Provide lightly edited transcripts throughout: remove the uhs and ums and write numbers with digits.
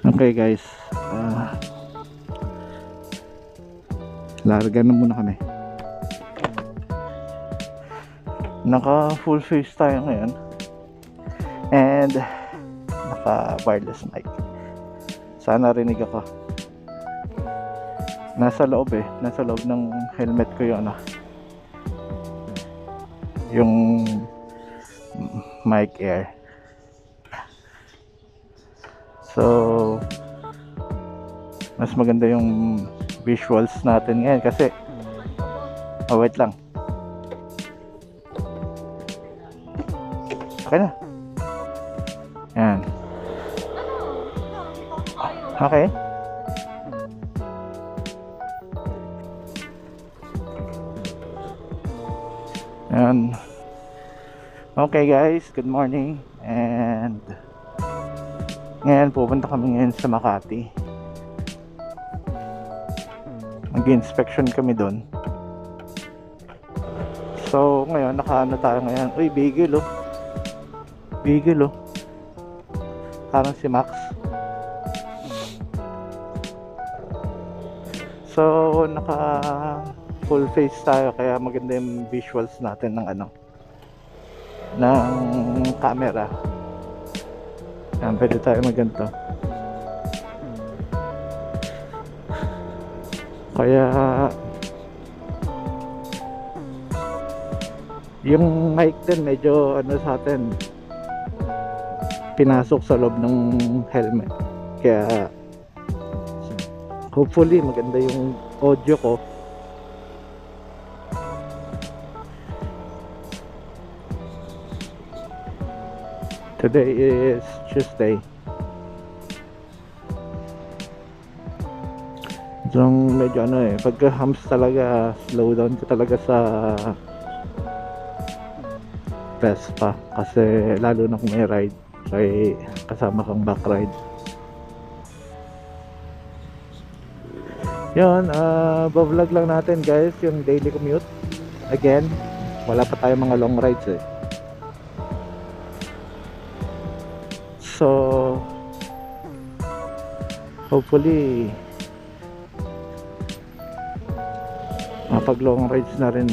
Okay guys, larga na muna kami. Naka full face tayo ngayon and naka wireless mic. Sana rinig ako. Nasa loob ng helmet ko yung mic air. So mas maganda yung visuals natin ngayon kasi wait lang. Okay na. Yan. Okay. Yan. Okay guys, good morning. And ngayon pupunta kami ngayon sa Makati. Mag-inspection kami doon. So ngayon nakaano tayo ngayon. Uy, bigil oh. Bigil oh. Parang si Max. So naka full face tayo kaya maganda yung visuals natin ng camera. Yan, pwede tayo magganto. Kaya yung mic din medyo sa atin pinasok sa loob ng helmet, kaya hopefully maganda yung audio ko. Today is Tuesday. So medyo pagka hams talaga, slow down ko talaga sa Vespa kasi lalo na kung may ride, kaya kasama kang back ride. Yun, vlog lang natin guys yung daily commute. Again, wala pa tayong mga long rides So hopefully pag long rides na rin.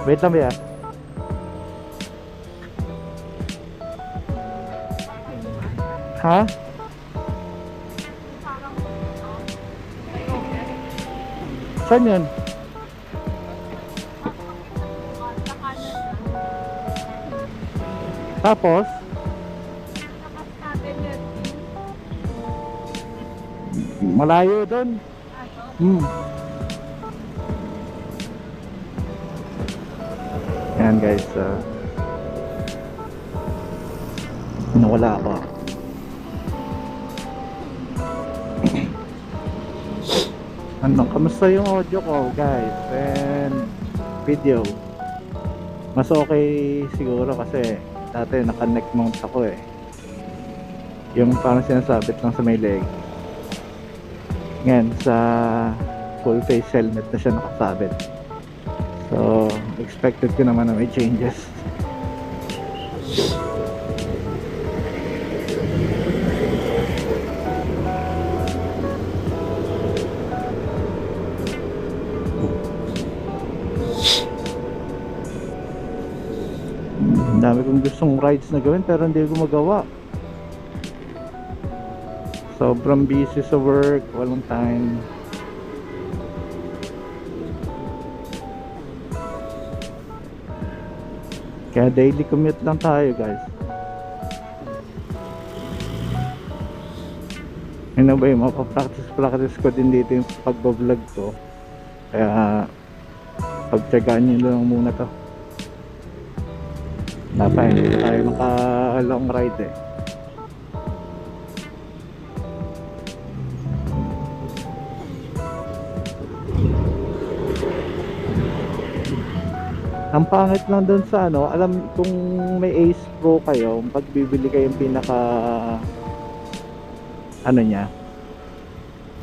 Wait lang ba? Ha? Saan yun? Tapos? Malayo doon. Yan guys, nawala ako. Kamusta yung audio ko guys and video? Mas okay siguro kasi dati naka-neck mount ako yung parang sinasabit lang sa may leg. Ngayon sa full face helmet na siya nakasabit. So expected ko naman na may changes. Dami kong gustong rides na gawin pero hindi ko magawa. Sobrang busy sa work, walang time. Kaya daily commute lang tayo guys. Anyway, mapapractice ko din dito yung pagbablog ko. Kaya pagtyagaan nyo lang muna to. Dapat hindi tayo maka long ride Ang pangit lang doon sa alam kung may Ace Pro kayo, pag bibili kayong pinaka niya,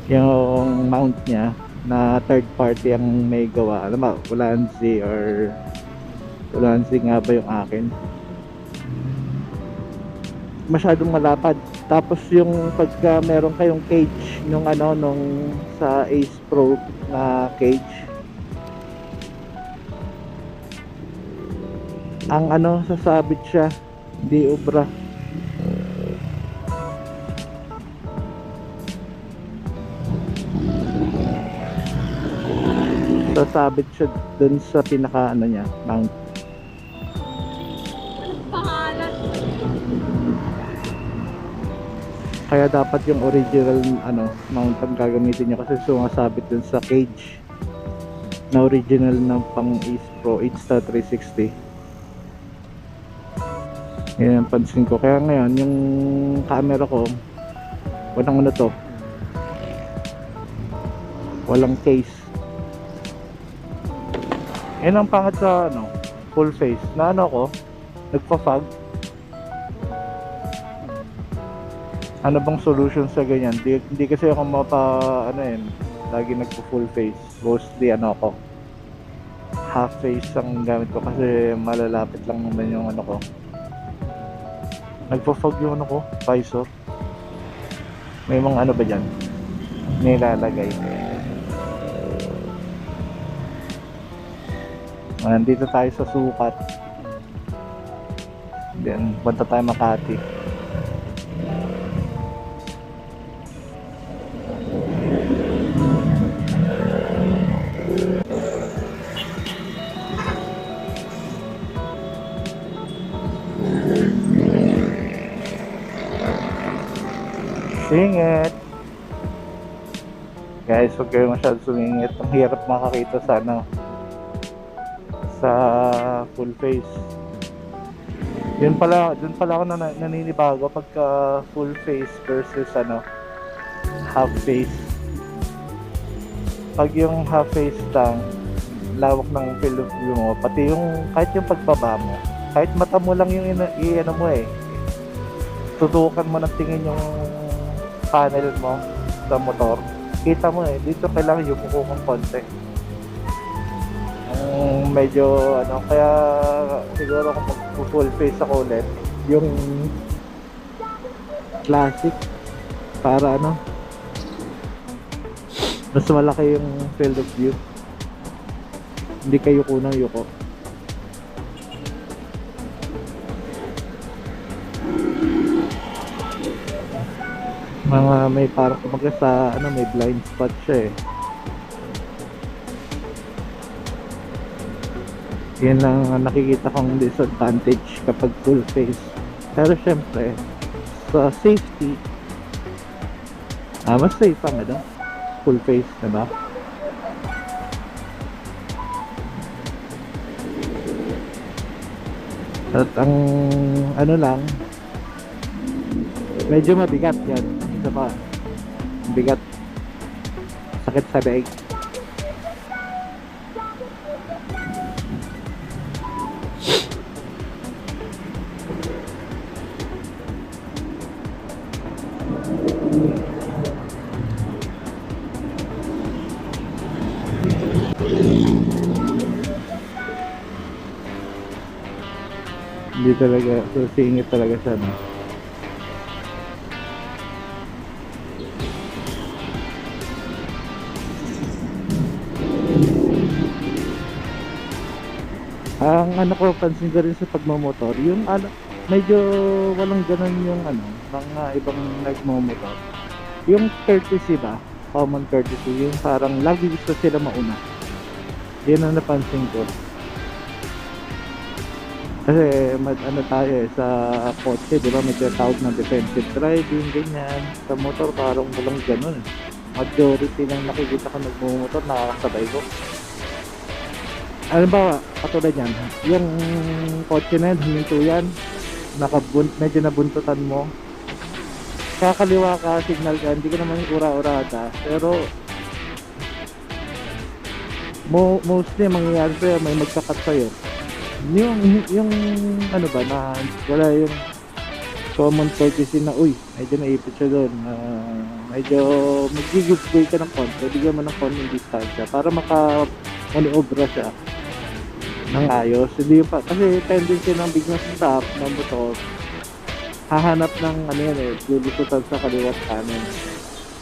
yung mount niya na third party ang may gawa, alam mo, Ulanzi or Balancing nga ba yung akin? Masyadong malapad. Tapos yung pagka meron kayong cage nung ano nung sa Ace Pro na cage, ang ano sasabit siya, di ubra. Sasabit siya dun sa pinaka ano niya, mount. Pangalan. Kaya dapat yung original ano mount ang gagamitin niya kasi sumasabit dun sa cage na original ng pang Ace Pro Insta360. Yan ang pansin ko. Kaya ngayon yung camera ko walang ano to, walang case. Yan ang pangat sa ano, full face na ano ko, nagpa-fog. Ano bang solution sa ganyan? Hindi kasi ako ano yun, lagi nagpo-full face. Mostly ano ako, half face ang gamit ko kasi malalapit lang naman yung ano ko. Nagpa-fog yung ano ko, visor. May mga ano ba dyan nilalagay. Nandito tayo sa sukat. Then punta tayo Makati. Singit. Guys, huwag kayo masyado sumingit. Ang hirap makakita sa ano, sa full face. Yun pala, dun pala ako naninibago pagka full face versus ano, half face. Pag yung half face lang, lawak ng field of view mo, pati yung kahit yung pagbaba mo, kahit mata mo lang yung ano mo tutukan mo ng tingin yung panel mo sa motor, kita mo dito kailangan yung kung konti. Medyo ano, kaya siguro kung mag-full face ako ulit, yung classic para ano, mas malaki yung field of view, hindi kayo kunang yuko. Mga may parang kumaga sa ano, may blind spot siya Yan lang ang nakikita kong disadvantage kapag full face. Pero syempre, sa safety, mas safe ang ano, full face, diba? At ang ano lang, medyo mabigat yan. Isa pa, bigat, sakit sa leeg. Hindi talaga, so singit talaga siya, no? Ang ano ko, pansin ko rin sa pagmamotor, yung ano, medyo walang ganun yung ano, mga ibang nagmamotor. Yung courtesy ba, common courtesy, yung parang lagi gusto sila mauna. Yan ang napansin ko. Kasi ano tayo sa kotse, di ba, may tinatawag ng defensive driving, ganyan. Sa motor parang walang ganun. Majority ng nakikita ko nagmumotor, nakakasabay ko. Ano ba, katulad yan, yung kotse na yan, huminto yan, medyo nabuntutan mo, kakaliwa ka, signal ka, hindi ka naman ura-urada, pero mostly mangyayari sa'yo, may magkakat sa'yo. Yung ano ba, na wala yung common courtesy na, uy, medyo naipit siya doon, medyo mag-give-way ka ng konti, bigyan mo ng konting distansya para maka-maniobra siya. ng ayos. Hindi pa, kasi tendency ng biglang stop ng motor, hahanap ng ano yan eh, lulututan sa kaliwat kanan.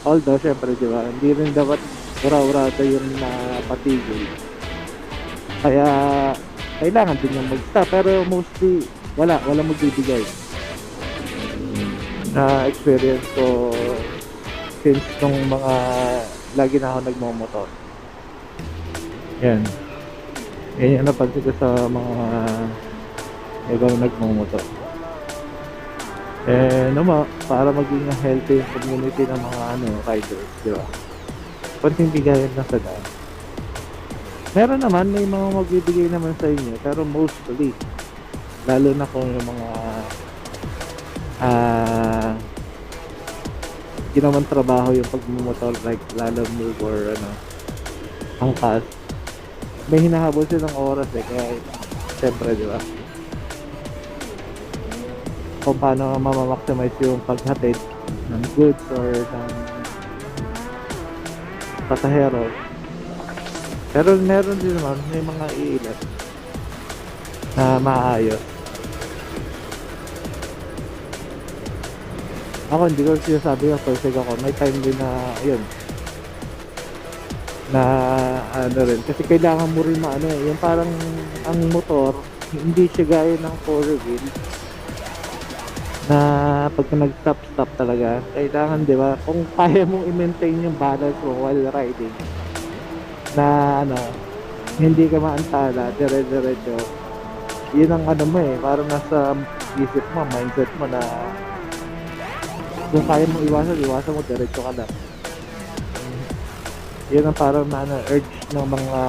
Although, syempre, di ba, hindi rin dapat ura-urada yung napatigil. Kaya, kailangan din yung mag-stop. Pero mostly, wala magbibigay. Na experience ko since nung mga lagi na ako nagmamotor. Yan. Yan yung napansin ko sa mga ibang nagmamotor. Naman, para maging healthy yung community ng mga riders, di ba? Konting bigayan lang sa daan. Meron naman, may mga magbibigay naman sa inyo, pero mostly, lalo na kung yung mga ginawan trabaho yung pagmumotor, like lalo move or angkas, may hinahabol silang oras eh, kaya siyempre, di ba, kung paano mamamaximize yung paghatid ng goods or ng pasahero. Pero meron din naman, may mga iilan na maayos. Ako hindi ko sinasabi yung perfect ako. May time din na yun, na rin, kasi kailangan mo rin yung parang ang motor hindi siya gaya ng four wheel na pagka nag-stop talaga, kailangan, di ba, kung kaya mong i-maintain yung balance mo while riding, na hindi ka maantala, dire-diretso, yun ang mo eh, parang nasa isip mo, mindset mo na kung kaya mong iwasan mo, diretso ka lang. Yun ang parang urge ng mga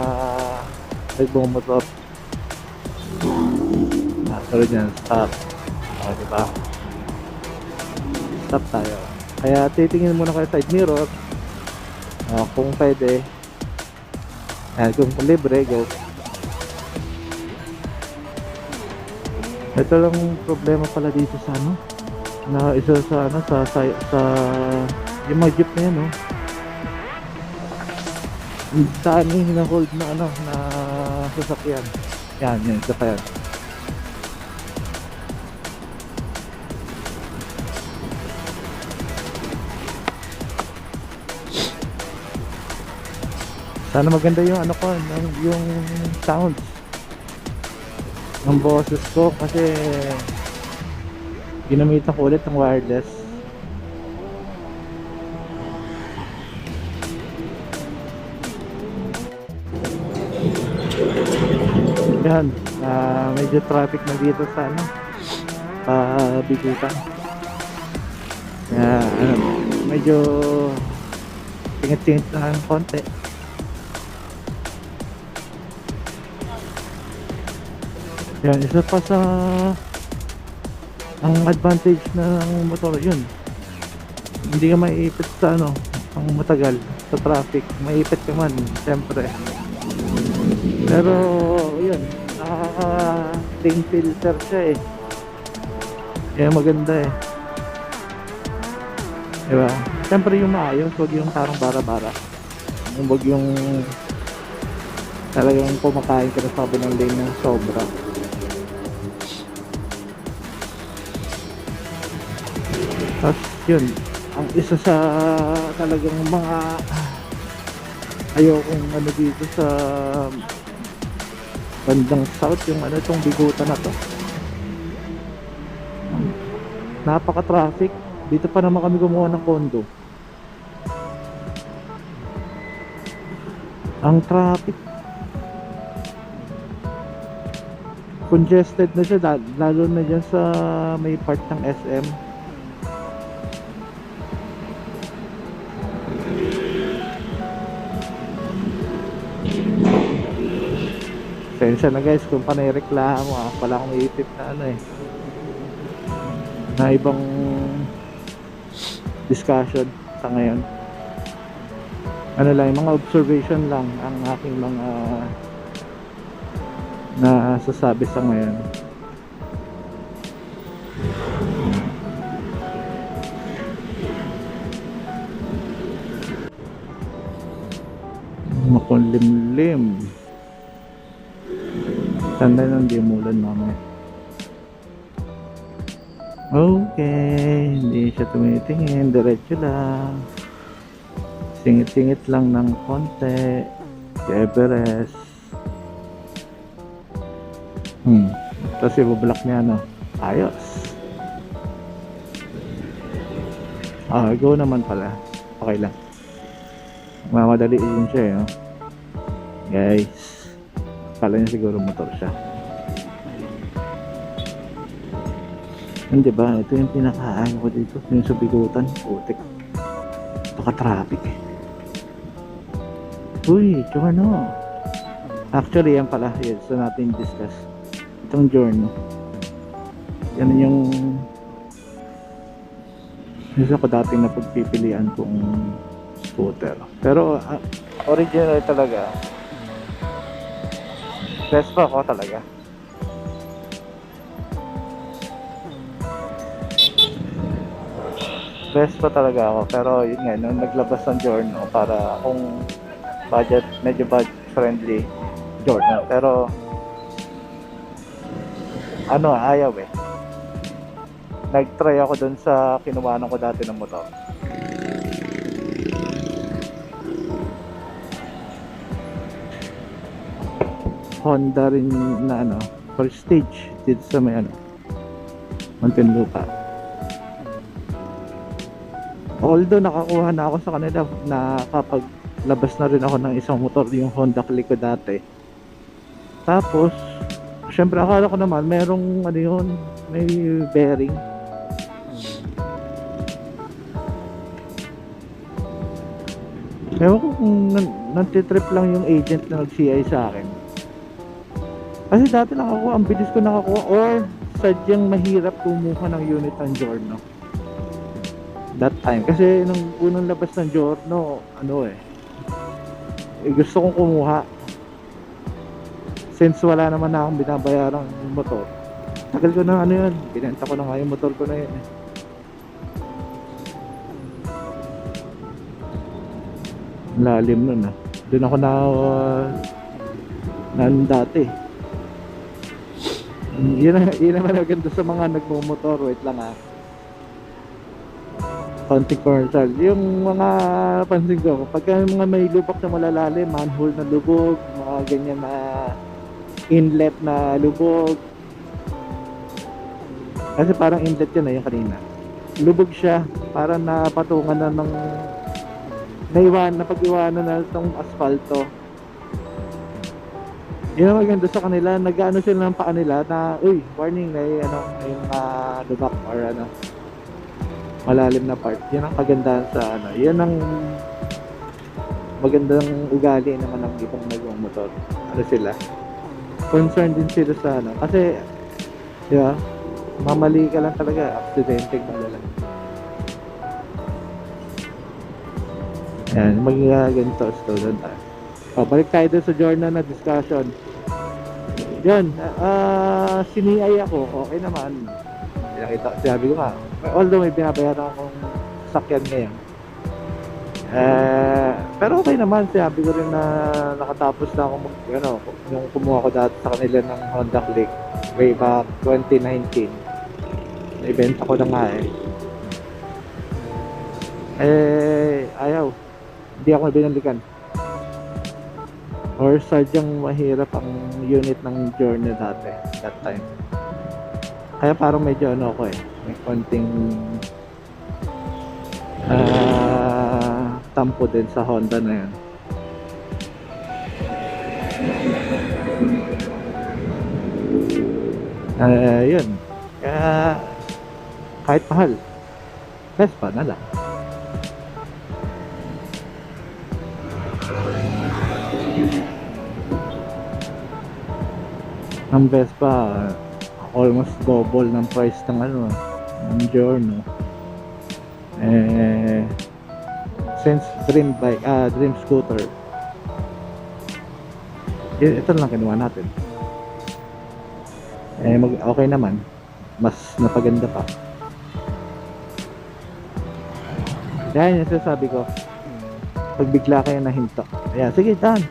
nagmumotor. Pero yan, stop. Diba? Stop tayo. Kaya titingin muna kayo side mirror. Kung pwede. Kung libre, go. Ito lang problema pala dito sa na isa sa sa yung mga jeep na yan, saan yung hina-hold na na sasakyan. Yan, isa pa yan. Sana maganda yung ko, yung sounds ng boses ko, kasi ginamitan ko ulit ng wireless. Yan, medyo traffic na dito sa Bigutan. Medyo tingit-tingit na ng konti. Yan, isa pa sa ang advantage ng motor, yun, hindi ka maiipit sa ang matagal sa traffic. Maiipit ka man, siyempre, pero yun, nakaka-lane filter siya eh, kaya maganda eh, diba? Siyempre yung maayos, wag yung parang bara-bara, wag yung talagang kumakain ka na sa ng lane ng sobra. Tapos yun, ang isa sa talagang mga ayokong dito sa bandang south, yung itong Bigutan na to, napaka traffic. Dito pa naman kami gumawa ng condo. Ang traffic, congested na siya, lalo na dyan sa may part ng SM. Pasensya na guys kung panireklamo, wala akong iisip na na ibang discussion sa ngayon. Lang, mga observation lang ang aking mga nasasabi sa ngayon. Makulimlim. Tanda nun, di umulan mamaya. Okay, hindi siya tumitingin, diretso lang. Singit-singit lang ng konti. Si Everest. Tapos ibablock niya, no? Ayos. Go naman pala. Okay lang. Mamadali din siya, no? Guys. Kala niya siguro motor siya. Hindi ba? Ito yung pinakaano ko dito. Yung sa bigutan. Putik. Naka-traffic eh. Uy, tsaka no. Actually, yan pala. Yes, so natin discuss. Itong journey. Yan yung isa ko dating na pagpipilian kong scooter. Pero original talaga. Vespa ko talaga. Vespa talaga ako. Pero yun nga, nung naglabas ng Giorno para kung budget, medyo budget friendly Giorno. Pero ayaw eh. Nag-try ako dun sa kinuhanan ko dati ng motor. Honda rin na Prestige dito sa may Muntinlupa. Although nakakuha na ako sa kanila na kapag labas na rin ako ng isang motor, yung Honda Click ko dati. Tapos syempre akala ko naman merong may bearing. Ewan ko kung nantitrip lang yung agent na nag-CI sa akin. Kasi dati nakakuha, ang bilis ko nakakuha, or sadyang mahirap kumuha ng unit ng Giorno that time. Kasi nung unang labas ng Giorno, gusto kong kumuha. Since wala naman na akong binabayarang motor, tagal ko na binenta ko na nga yung motor ko na yun eh. Lalim nun doon ako na dati. Yun naman maganda sa mga nagmumotor. Wait lang konting commercial. Yung mga pansin ko, pagka mga may lubak na malalalim, manhole na lubog, mga ganyan na inlet na lubog. Kasi parang inlet yun yung kanina. Lubog siya, parang napatungan na ng napag-iwanan na itong asfalto. Yun ang maganda sa kanila, nag-ano sila ng paa nila na, warning, may lubak or malalim na part. Yun ang kagandahan sa yun ang magandang ugali naman ng ibang nagmumotor. Sila concerned din sila sa kasi mamali ka lang talaga, aksidente ka lang. Yan, ganito student balik tayo dun sa journal na discussion. Yun, siniyay ako, okay naman. Sabi ko nga, although may binabayaran akong sakyan ngayon, pero okay naman. Sabi ko rin na nakatapos na ako yung kumuha ko dati sa kanila ng Honda Click way back 2019. Ibenta ko na nga ayaw, hindi ako binalikan or sadyang mahirap ang unit ng Giorno dati that time. Kaya parang medyo ako may konting tampo din sa Honda na yun. Yun, kaya kahit mahal, Vespa na lang. Ang Vespa almost double ng price ng ng Giorno. Since dream scooter, ito lang kinuha natin. Okay naman, mas napaganda pa. Yan yung sasabi ko, pag bigla kayo nahinto, sige, done.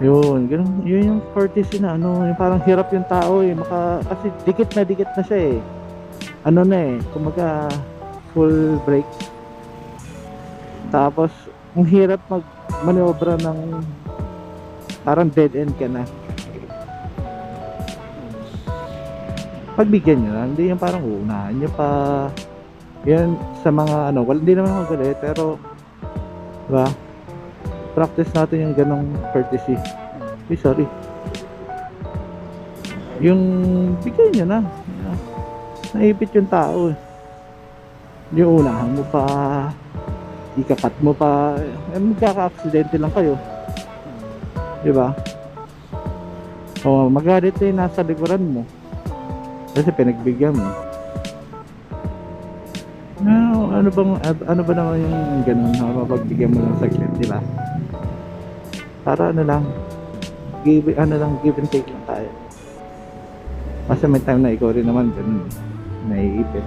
Yun, ganun, yun yung courtesy na ano, yung parang hirap yung tao eh, kasi dikit na siya eh. Ano na eh, kumaga full brake. Tapos, ang hirap mag-manobra ng parang dead end ka na. Pagbigyan nyo na, hindi yung parang unahan nyo pa. Yan sa mga ano, hindi naman ako galit, pero diba, practice natin yung ganong courtesy. Sorry. Yung bigyan nyo na. Naipit yung tao eh. Yung unahan mo pa, ikakat mo pa, magkaka-aksidente lang kayo. Diba? O magalit eh, nasa likuran mo. Kasi pinagbigyan mo. Ano ba naman yung ganun na mapagbigyan mo ng saglit, diba? Para ano lang, give and take lang tayo. Kasi may time na ikaw rin naman ganun, naiipit.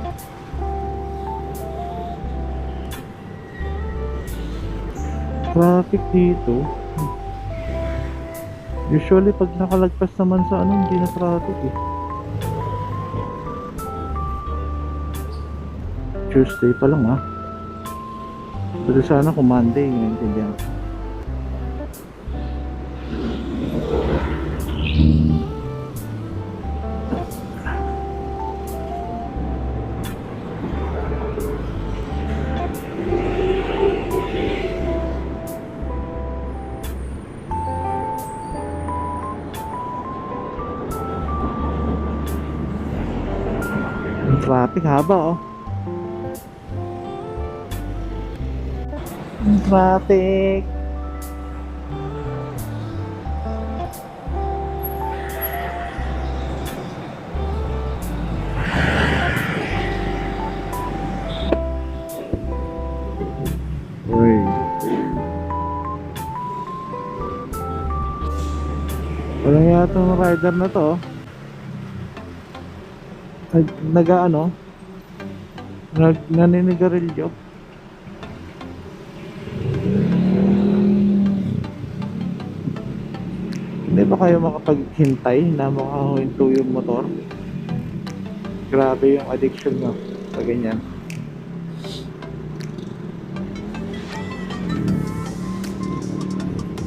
Traffic dito. Usually pag nakalagpas naman sa ano, hindi na traffic eh. Tuesday pa lang pero sana kung Monday, naiintindihan ko. Ang traffic haba ang traffic. Uy, walang yata ng rider na to. Naninigarilyo. Hindi ba kayo makapaghintay na makahuhinto yung motor? Grabe yung addiction mo sa ganyan.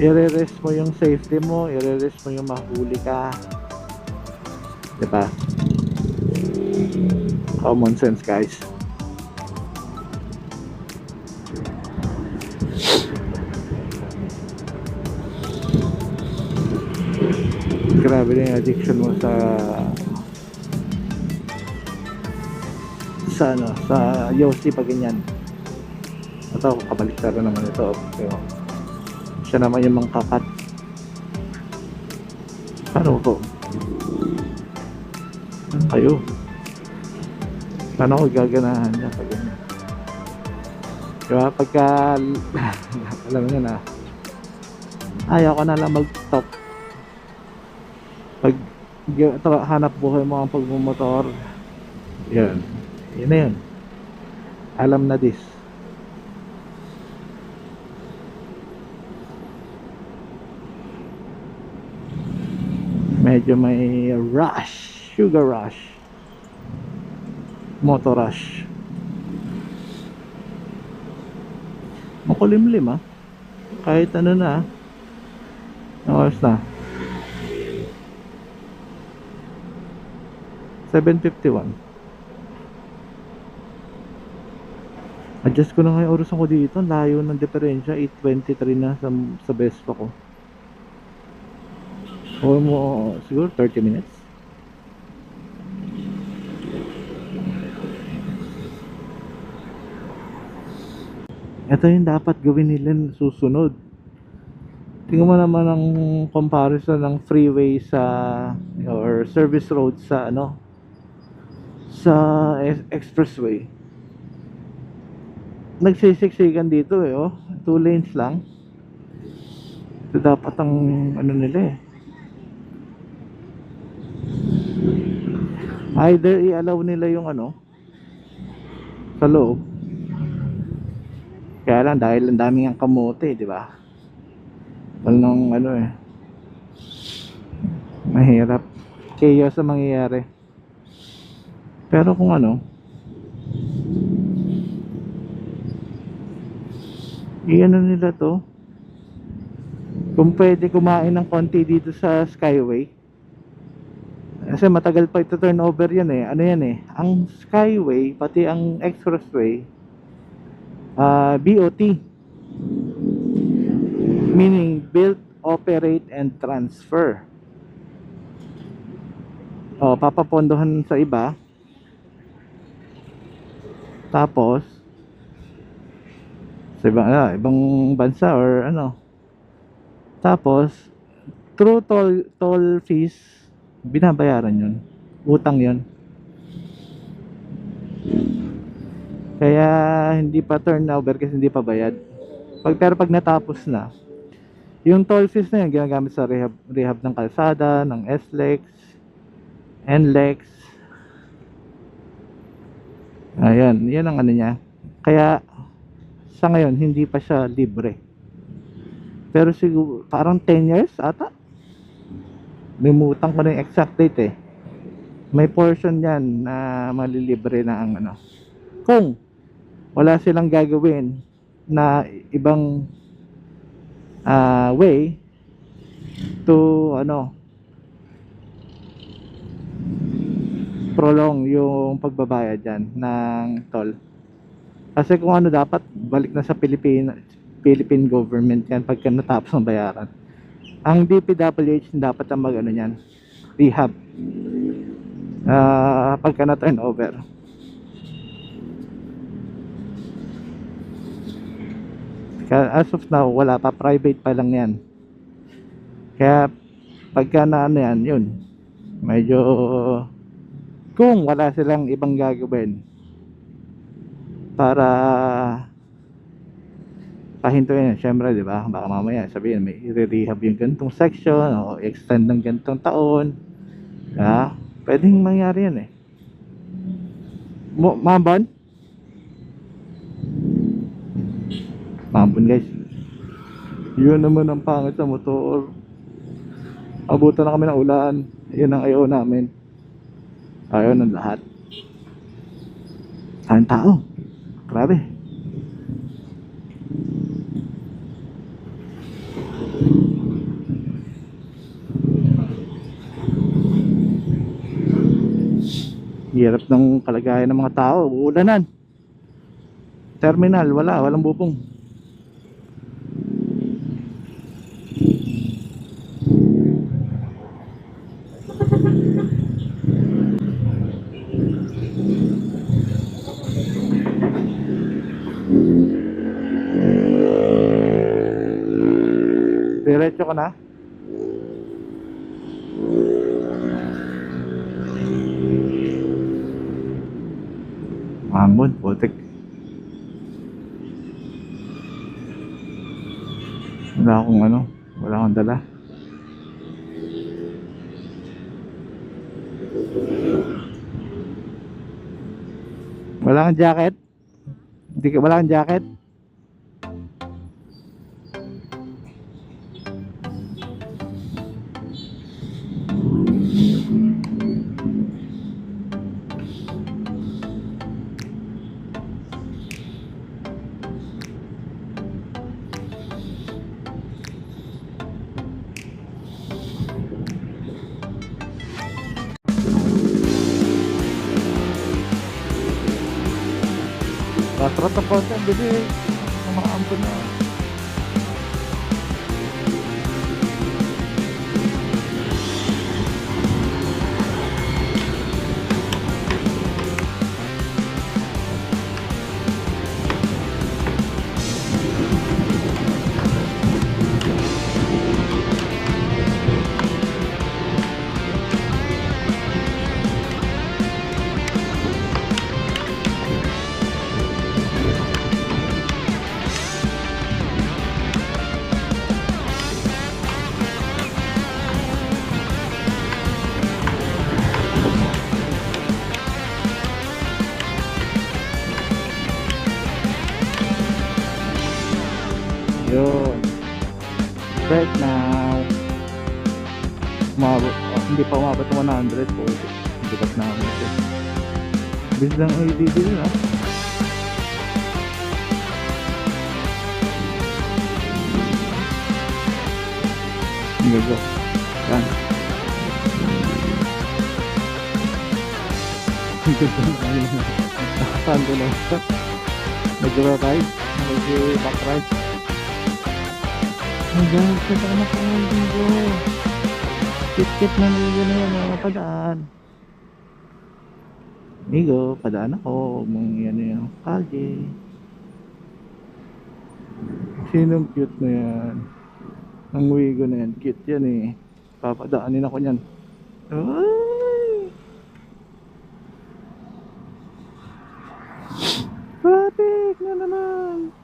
I-re-rest mo yung safety mo, i-re-rest mo yung mahuli ka, diba? Common sense, guys. Grabe na yung addiction mo sa Yossi pag ganyan. Ito, kabaliktara naman ito. Pero, siya naman yung mangkakat. Paano po? Kayo? Paano ko gaganahan niya pag ganyan? Diba? Pagka alam niyo na, ayaw ko na lang mag-stop. Pag hanap buhay mo ang pagmumotor, yun na yun. Alam na this. Medyo may rush, sugar rush, motor rush. Makulimlim kahit ano na oras na 7:51. Adjust ko na nga yung oras ko dito. Layo ng diferensya. 8:23 na sa Vespa ko. O mo siguro 30 minutes. Ito yung dapat gawin nila susunod. Tingnan mo naman ang comparison ng freeway or service road sa expressway. Nagsisiksikan dito 2 lanes lang. Ito dapat ang nila either i-allow nila yung sa loob. Kaya lang dahil ang daming ang kamote, di ba? Walang Mahirap. Chaos ang mangyayari. Pero kung ano, iyan nila to. Kung pwede kumain ng konti dito sa Skyway. Kasi matagal pa ito turnover yan eh. Ano yan eh. Ang Skyway, pati ang Expressway, BOT. Meaning, build, operate, and transfer. O, papapondohan sa iba. Tapos, sa ibang bansa or ano. Tapos, through toll fees, binabayaran yun. Utang yun. Kaya hindi pa turnover kasi hindi pa bayad. Pero pag natapos na, yung toll fees na yun ginagamit sa rehab ng kalsada, ng SLEX, NLEX. Ayan, yan ang ano niya. Kaya sa ngayon hindi pa siya libre. Pero siguro parang 10 years ata. Lumutang ko na yung exact date eh. May portion yan na malilibre na ang ano. Kung wala silang gagawin na ibang way to ano prolong yung pagbabayad dyan ng toll. Kasi kung ano dapat balik na sa Philippine government yan pagka natapos ng bayaran. Ang DPWH dapat ang mag ano yan, rehab pagka na turnover. As of now wala pa, private pa lang yan. Kaya pagka na ano yan, yun medyo kung wala silang ibang gagawin para pahintuin, syempre di ba, baka mamaya sabihin may i-rehab yung gantong section o extend ng gantong taon. Pwedeng mangyari yan eh. Mambon guys, yun naman ang pangit sa motor. Abutan na kami ng ulan. Yun ang ayaw namin, ayaw ng lahat. Ang tao, grabe. Hirap ng kalagayan ng mga tao. Uulanan, terminal, walang bubong. Diretso ka na. Mamon, putik. Wala akong ano, wala akong dala. Wala kang jacket? Wala kang jacket? Rata-rata po ang bili. Mga ampun na. Yun. Right now, Hindi pa umabot ng 100 po. Bigat na kami ito. Bilis lang ADD nila. Hindi go. Yan. Ang ganda na kayo. Nakasando lang ito. Nag-ride. Nag-backride. Ang ganda sa anak ko ng linggo. Kit-kit na linggo na yan mga padaan. Migo, padaan ako. Huwag mong yan yung kalye. Sinong cute na yan? Ang wigo na yan. Cute yan eh. Papadaanin ako yan. Ay! Traffic na naman!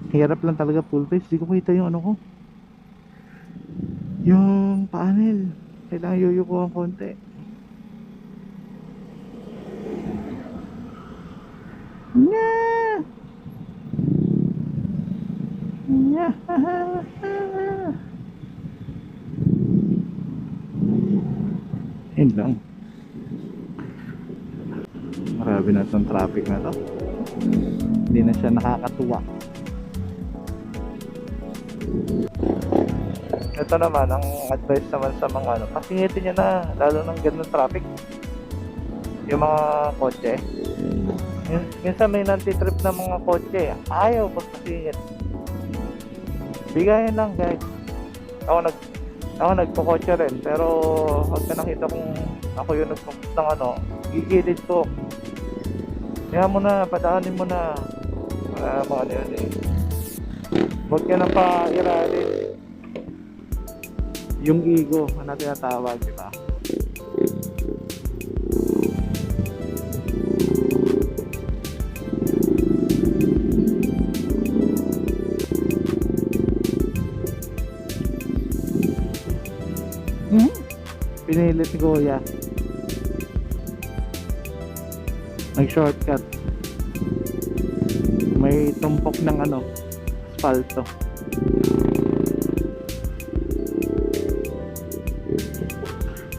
Hirap lang talaga full face. Di ko kita yung ano ko. Yung panel. Kailangan yuyuko ang konti. Nya! Nya! Yun lang. Marami na itong traffic na to. Hindi na siya nakakatuwa. Ito naman, ang advice naman sa mga ano, pasingitin nyo na, lalo ng ganun traffic. Yung mga kotse. Minsan may nanti-trip na mga kotse, ayaw pagpasingit. Bigayan lang guys. Ako nagpo-kotse rin, pero pag nakita kong ako yung nagpo-kotse ng ano, gigilid ko. Kaya mo na, padaanin mo na. Mga ano yun eh. Huwag ka na pa iralin. Yung ego, ano tinatawag, di ba? Pinilit ni Kuya. Nag-shortcut. May tumpok ng ano, asfalto.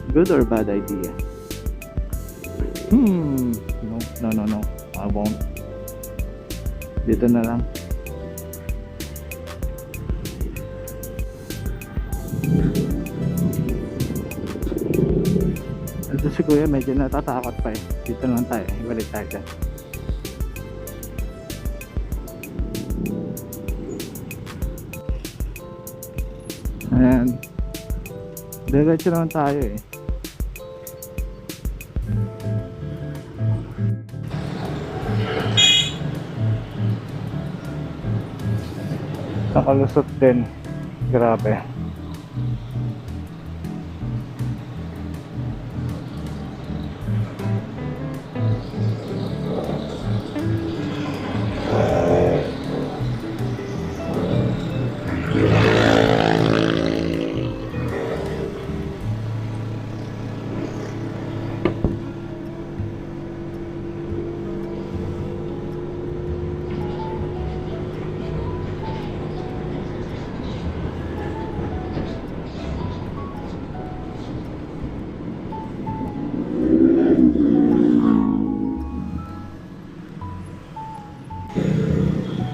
Good or bad idea? No. I won't. Dito na lang. Ito si Kuya medyo natatakot pa eh. Dito lang tayo. Ibalik tayo dyan. Ayan. Diretso naman tayo eh. Nakalusot din. Grabe.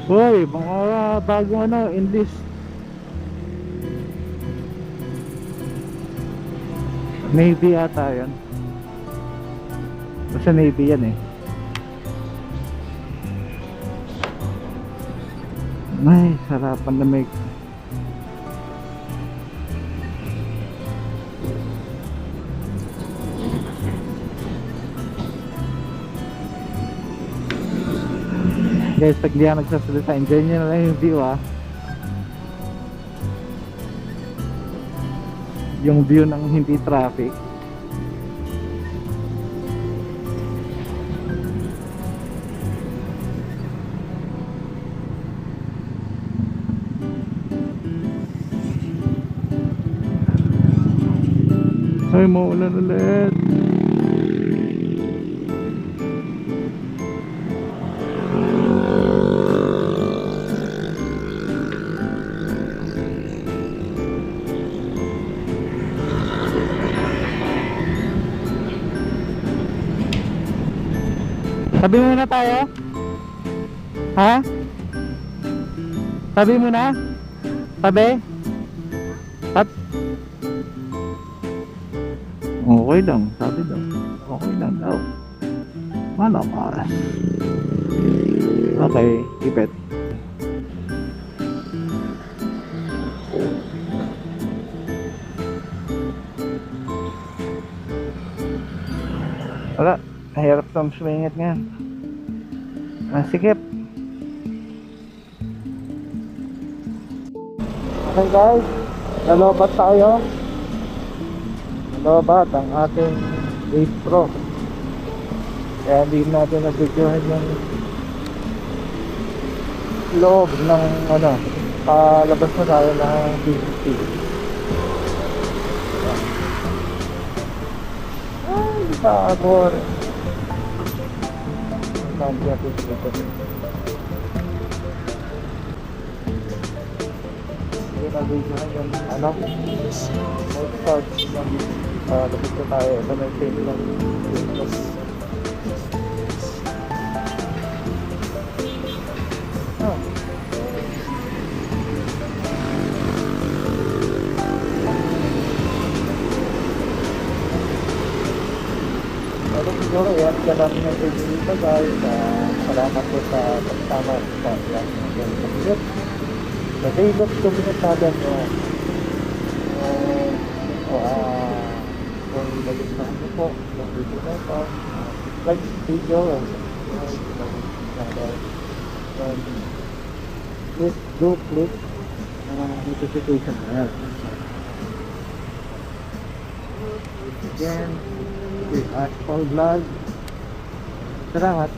Hoy, mga bagong ano, English. Navy ata yan. Basta Navy yan eh. Ay, sarapan na may guys, pag di ako nagsasalita, enjoy nyo na lang yung view ah. Yung view ng hindi traffic. Ay, maulan ulit. Sabi mo na tayo? Ha? Sabi mo na? Sabi? At? Okay lang, sabi daw. Okay lang daw. Malakas. Okay, ipet. Wala, mahirap tong sumingit nga. Sikip. Okay guys, nalobat tayo. Nalobat ang ating Ace Pro. Kaya hindi natin nabidyohan yung loob ng ano, palabas na tayo ng BGT. Ay, sabor. Ang natin dito. Hindi nabidyohan yung ano, most parts ng labas na tayo. Ito na yung tape ng Ace. Pero siguro yan ka natin ng video dito guys. Salamat po sa pagsama sa video. Kasi look to minute natin kung nag-isang nyo po ng video na ito, like video and please do click notification bell. Again, this is Ashfall Vlog. Salamat.